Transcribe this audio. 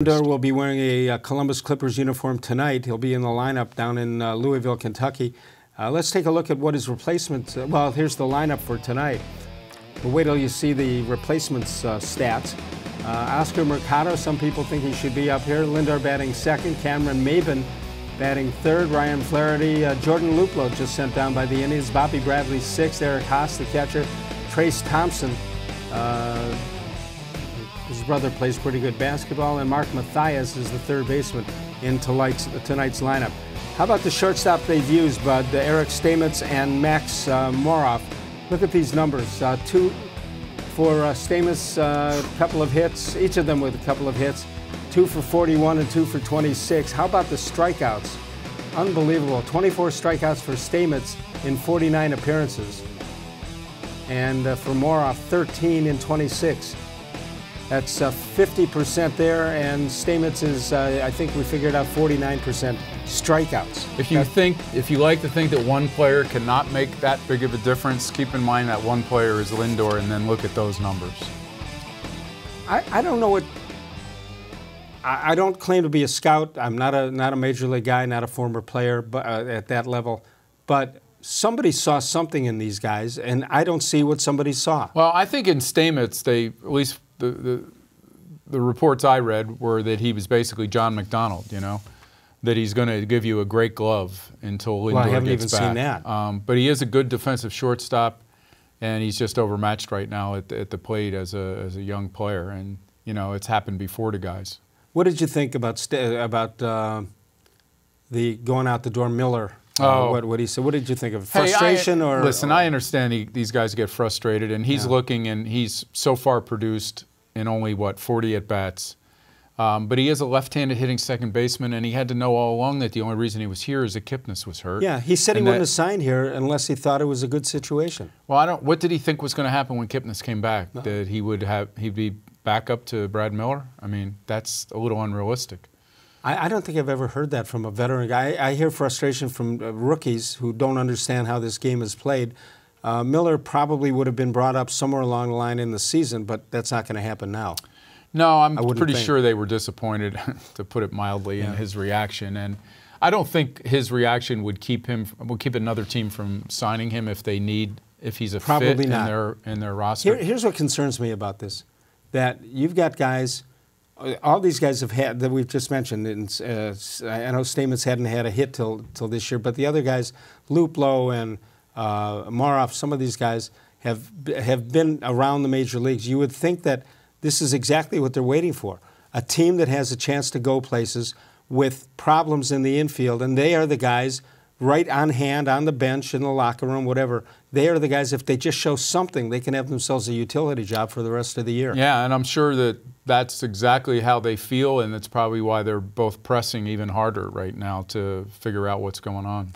Lindor will be wearing a Columbus Clippers uniform tonight. He'll be in the lineup down in Louisville, Kentucky. Let's take a look at what his replacements. Well, here's the lineup for tonight. But wait till you see the replacements stats. Oscar Mercado, some people think he should be up here. Lindor batting second. Cameron Maben batting third. Ryan Flaherty. Jordan Luplow just sent down by the Indians. Bobby Bradley sixth. Eric Haas, the catcher. Trace Thompson. His brother plays pretty good basketball, and Mark Mathias is the third baseman in tonight's lineup. How about the shortstop they've used, Bud? Eric Stamets and Max Moroff. Look at these numbers. Two for Stamets, a couple of hits, each of them with a couple of hits. 2 for 41 and 2 for 26. How about the strikeouts? Unbelievable. 24 strikeouts for Stamets in 49 appearances. And for Moroff, 13 in 26. That's 50% there, and Stamets is, I think we figured out 49% strikeouts. If you like to think that one player cannot make that big of a difference, keep in mind that one player is Lindor, and then look at those numbers. I don't know what. I don't claim to be a scout. I'm not a major league guy, not a former player, but at that level. But somebody saw something in these guys, and I don't see what somebody saw. Well, I think in Stamets, at least the reports I read were that he was basically John McDonald, you know, that he's going to give you a great glove until Lindor gets back. Well, I haven't even seen that. But he is a good defensive shortstop, and he's just overmatched right now at the plate as a young player, and you know it's happened before to guys. What did you think about the going out the door Miller? What he said. What did you think of it? Frustration or? Listen, I understand these guys get frustrated, and he's looking, and he's so far produced in only, what, 40 at-bats. But he is a left-handed hitting second baseman, and he had to know all along that the only reason he was here is that Kipnis was hurt. Yeah, he said he wouldn't have signed here unless he thought it was a good situation. Well, what did he think was going to happen when Kipnis came back? No. That he'd be back up to Brad Miller? I mean, that's a little unrealistic. I don't think I've ever heard that from a veteran guy. I hear frustration from rookies who don't understand how this game is played. Miller probably would have been brought up somewhere along the line in the season, but that's not going to happen now. No, I'm pretty sure they were disappointed, to put it mildly, in his reaction. And I don't think his reaction would keep another team from signing him if he's a fit in their roster. Here's what concerns me about this: that you've got guys. All these guys have had that we've just mentioned. I know Stamets hadn't had a hit till this year, but the other guys, Luplow and Moroff, some of these guys have been around the major leagues. You would think that this is exactly what they're waiting for: a team that has a chance to go places with problems in the infield, and they are the guys right on hand, on the bench, in the locker room, whatever. They are the guys, if they just show something, they can have themselves a utility job for the rest of the year. Yeah, and I'm sure that that's exactly how they feel, and that's probably why they're both pressing even harder right now to figure out what's going on.